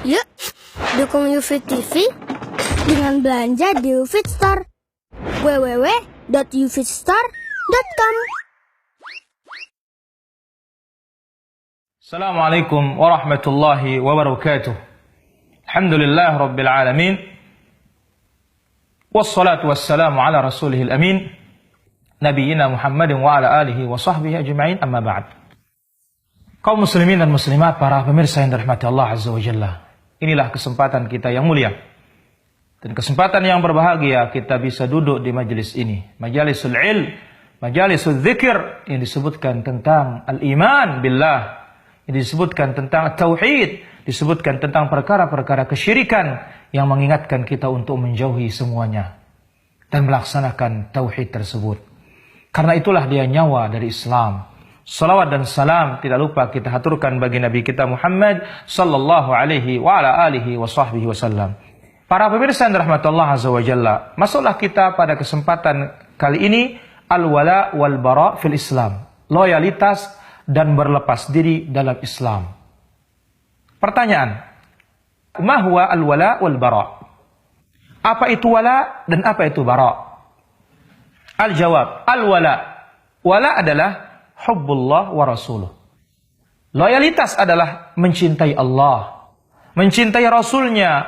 Yuk, dukung UFIT TV dengan belanja di UFIT Store. www.ufitstore.com. Assalamualaikum warahmatullahi wabarakatuh. Alhamdulillah rabbil alamin. Wassalatu wassalamu ala rasulihil amin. Nabiyyina Muhammadin wa ala alihi wa sahbihi ajma'in, amma ba'd. Kaum muslimin dan muslimat, para pemirsa yang dirahmati Allah Azza wa Jalla. Inilah kesempatan kita yang mulia dan kesempatan yang berbahagia kita bisa duduk di majelis ini. Majalisul ilm, majalisul dzikir, yang disebutkan tentang al-iman billah, yang disebutkan tentang tauhid, disebutkan tentang perkara-perkara kesyirikan yang mengingatkan kita untuk menjauhi semuanya dan melaksanakan tauhid tersebut. Karena itulah dia nyawa dari Islam. Salawat dan salam tidak lupa kita haturkan bagi Nabi kita Muhammad sallallahu alaihi wa ala alihi wa sahbihi wasallam. Para pemirsa yang dirahmati Allah Azza wa Jalla, masuklah kita pada kesempatan kali ini al-wala wal bara fil Islam, loyalitas dan berlepas diri dalam Islam. Pertanyaan, ma huwa al-wala wal bara? Apa itu wala dan apa itu bara? Al-jawab, al-wala, wala adalah hubbullah wa rasuluh. Loyalitas adalah mencintai Allah, mencintai Rasulnya,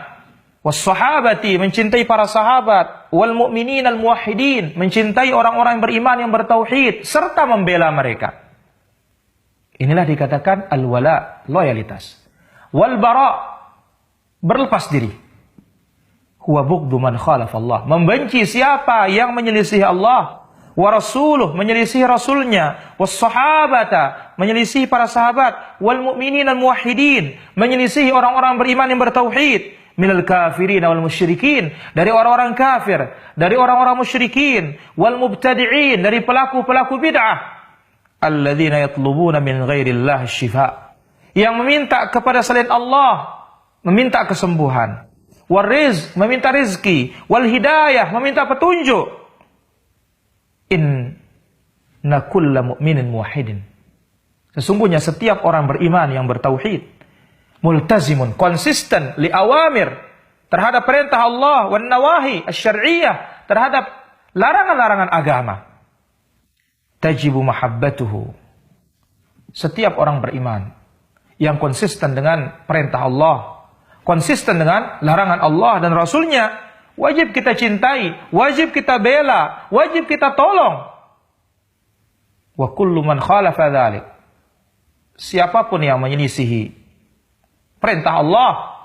wassahabati, mencintai para sahabat, wal mu'minin al muwahhidin, mencintai orang-orang yang beriman yang bertauhid serta membela mereka. Inilah dikatakan al-wala, loyalitas. Wal bara, berlepas diri. Huwa bughdu man khalafa Allah, membenci siapa yang menyelisih Allah, wa rasuluh, menyelisih rasulnya, was sahabata, menyelisih para sahabat, wal mu'minin al muwahhidin, menyelisih orang-orang beriman yang bertauhid, minal kafirin wal musyrikin, dari orang-orang kafir, dari orang-orang musyrikin, wal mubtadi'in, dari pelaku-pelaku bid'ah, alladzina yatlubuna min ghairillah syifa, yang meminta kepada selain Allah, meminta kesembuhan, wal rizq, meminta rezeki, wal hidayah, meminta petunjuk. Inna kulla mu'minin muwahhidin, sesungguhnya setiap orang beriman yang bertauhid, multazimun, konsisten, li awamir, terhadap perintah Allah, wan nawahi asy-syar'iyyah, terhadap larangan-larangan agama, tajibu mahabbatuhu, setiap orang beriman yang konsisten dengan perintah Allah, konsisten dengan larangan Allah dan Rasulnya, wajib kita cintai, wajib kita bela, wajib kita tolong. Wa kullu man khalafa dzalik, siapapun yang menyelisihi perintah Allah,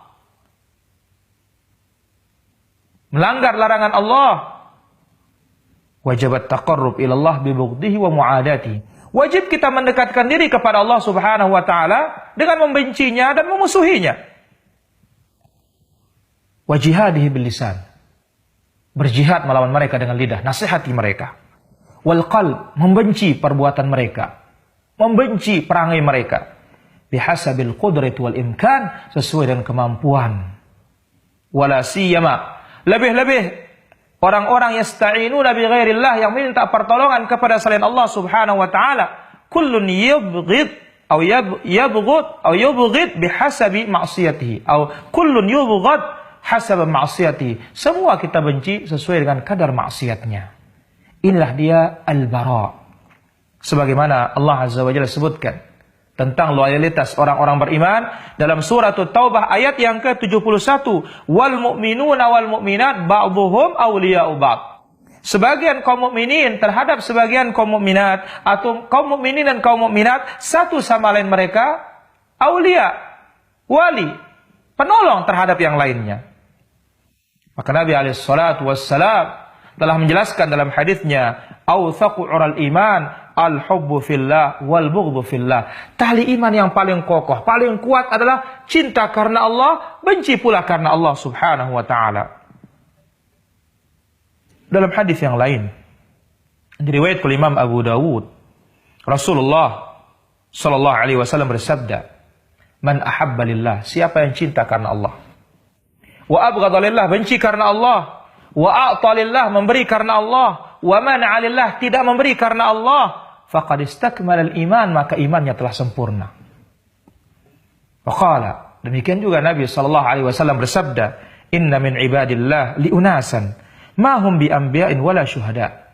melanggar larangan Allah, wajib at-taqarrub ila Allah bi bughdihi wa mu'adatihi, wajib kita mendekatkan diri kepada Allah Subhanahu wa taala dengan membencinya dan memusuhinya. Wa jihadihi bil lisan, berjihad melawan mereka dengan lidah, nasihati mereka. Wal qalb, membenci perbuatan mereka, membenci perangai mereka. Bihasabil qudrat wal imkan, sesuai dengan kemampuan. Wala siyama, lebih-lebih orang-orang yasta'inuna bi ghairillah, yang minta pertolongan kepada selain Allah Subhanahu wa taala. Kullun yubghid aw yubghid bihasabi ma'siyatihi, aw kullun yubghad hasab ma'siyati, semua kita benci sesuai dengan kadar maksiatnya. Inilah dia al-bara. Sebagaimana Allah Azza wa Jalla sebutkan tentang loyalitas orang-orang beriman dalam surah At-Taubah ayat yang ke-71, wal mu'minuna wal mu'minat ba'dhuhum awliya'u ba'd. Sebagian kaum mukminin terhadap sebagian kaum mukminat, atau kaum mukminin dan kaum mukminat satu sama lain mereka aulia, wali, penolong terhadap yang lainnya. Maka Nabi alaihissalatu wassalam telah menjelaskan dalam hadisnya, awthaqu ural iman al-hubbu fillah wal bughdhu fillah. Tali iman yang paling kokoh, paling kuat adalah cinta karena Allah, benci pula karena Allah Subhanahu wa taala. Dalam hadis yang lain diriwayatkan oleh Imam Abu Dawud, Rasulullah sallallahu alaihi wasallam bersabda, man ahabba lillah, siapa yang cinta karena Allah, wa abghadha lillah, benci karena Allah, wa a'ta lillah, memberi karena Allah, wa mana'a lillah, tidak memberi karena Allah, faqad istakmala al-iman, maka imannya telah sempurna. Faqala, Demikian juga Nabi SAW bersabda, "Inna min ibadillah liunasan, ma hum bi anbiya'in wala syuhada."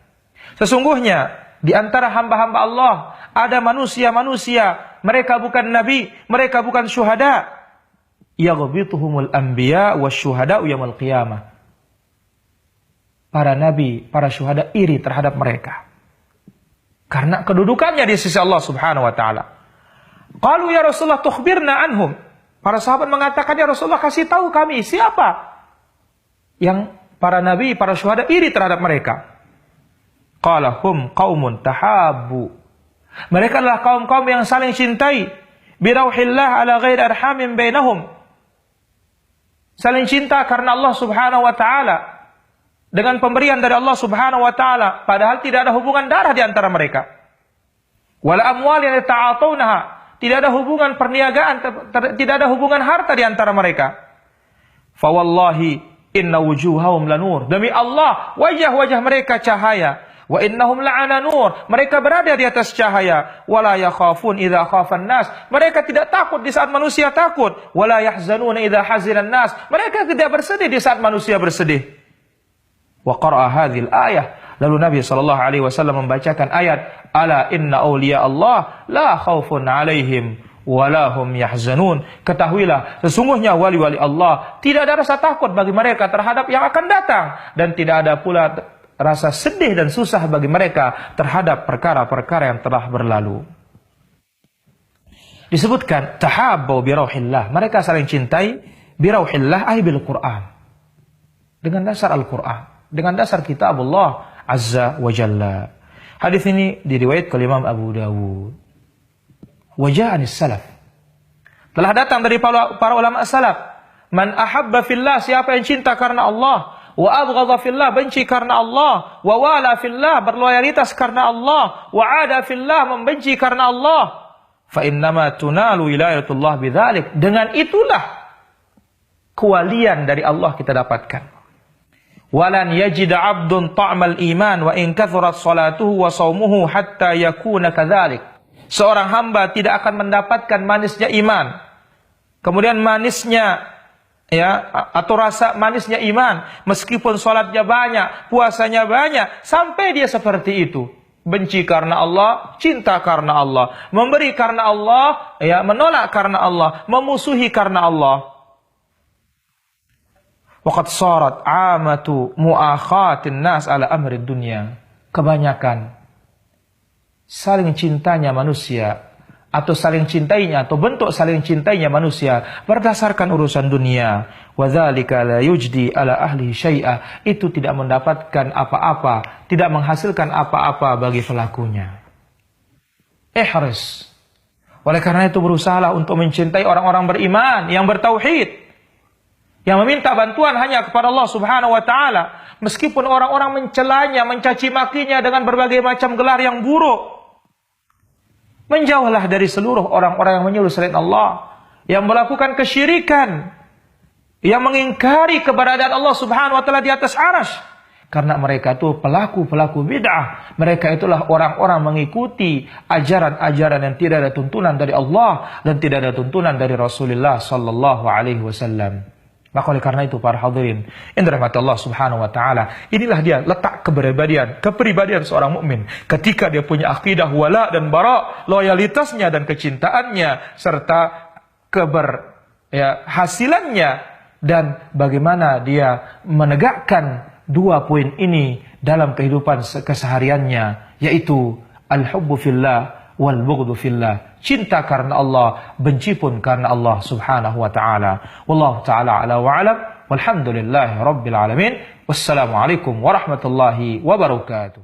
Sesungguhnya di antara hamba-hamba Allah ada manusia-manusia, mereka bukan nabi, mereka bukan syuhada. Yaghbituhumul anbiya wasyuhada yaumil qiyamah. Para nabi, para syuhada iri terhadap mereka karena kedudukannya di sisi Allah Subhanahu wa taala. Qalu ya Rasulullah tukhbirna anhum. Para sahabat mengatakan, ya Rasulullah kasih tahu kami siapa yang para nabi, para syuhada iri terhadap mereka. Qala hum qaumun tahabbu. Mereka adalah kaum-kaum yang saling cintai. Birauhillah ala ghairi arhamin bainahum. Saling cinta karena Allah Subhanahu wa taala. Dengan pemberian dari Allah Subhanahu wa taala, padahal tidak ada hubungan darah di antara mereka. Wala amwal yang yata'atawnaha. Tidak ada hubungan perniagaan, tidak ada hubungan harta di antara mereka. Fa wallahi inna wujuhahum lanur. Demi Allah, wajah-wajah mereka cahaya. Wa innahum la'ana nur. Mereka berada di atas cahaya. Wala yakhafun idza khafan nas. Mereka tidak takut di saat manusia takut. Wala yahzanuna idza hazinan nas. Mereka tidak bersedih di saat manusia bersedih. Wa qara'a hadhil ayah. Lalu Nabi SAW membacakan ayat, Ala inna awliya Allah la khawfun alaihim wa la hum yahzanun. Ketahuilah, sesungguhnya wali-wali Allah tidak ada rasa takut bagi mereka terhadap yang akan datang, dan tidak ada pula rasa sedih dan susah bagi mereka terhadap perkara-perkara yang telah berlalu. Disebutkan tahabbu bi rauhillah, mereka saling cintai bi rauhillah ay bil Quran. Dengan dasar Al-Quran, dengan dasar kitab Allah Azza wa Jalla. Hadis ini diriwayatkan oleh Imam Abu Dawud. Waja'anis salaf. Telah datang dari para ulama salaf. Man ahabba fillah, siapa yang cinta karena Allah. Wa abghadha fillah, benci karena Allah. Wa wala fillah, berloyalitas karena Allah. Wa ada fillah, membenci karena Allah. Fa innama tunalu wilayatullah bidzalik. Dengan itulah kewalian dari Allah kita dapatkan. Walan yajida 'abdun ta'mal iman wa in kathurat salatuhu wa shaumuhu hatta yakuna kadzalik. Seorang hamba tidak akan mendapatkan manisnya iman. Kemudian manisnya atau rasa manisnya iman meskipun salatnya banyak, puasanya banyak, sampai dia seperti itu. Benci karena Allah, cinta karena Allah, memberi karena Allah, menolak karena Allah, memusuhi karena Allah. Waqad sarat amatu muakhatin nas ala amri dunya. Kebanyakan saling cintanya manusia atau saling cintainya atau bentuk saling cintainya manusia berdasarkan urusan dunia. Wa dzalika la yujdi ala ahli syai'a. Itu tidak mendapatkan apa-apa, tidak menghasilkan apa-apa bagi pelakunya. Ihris. Oleh karena itu berusahalah untuk mencintai orang-orang beriman yang bertauhid, yang meminta bantuan hanya kepada Allah Subhanahu wa taala, meskipun orang-orang mencelanya, mencaci makinya dengan berbagai macam gelar yang buruk. Menjauhlah dari seluruh orang-orang yang menyembah selain Allah, yang melakukan kesyirikan, yang mengingkari keberadaan Allah Subhanahu wa taala di atas arsy. Karena mereka itu pelaku-pelaku bid'ah. Mereka itulah orang-orang mengikuti ajaran-ajaran yang tidak ada tuntunan dari Allah dan tidak ada tuntunan dari Rasulullah sallallahu alaihi wasallam. Maka oleh karena itu para hadirin yang dirahmati Allah Subhanahu wa taala, inilah dia letak kepribadian seorang mukmin ketika dia punya akidah wala dan bara, loyalitasnya dan kecintaannya serta keberhasilannya, dan bagaimana dia menegakkan dua poin ini dalam kehidupan kesehariannya, yaitu al-hubbu fillah wal bughdu fillah. Cinta karena Allah, benci pun karena Allah Subhanahu wa taala. Wallahu taala ala wa alam. Walhamdulillahi rabbil alamin. Wassalamualaikum warahmatullahi wabarakatuh.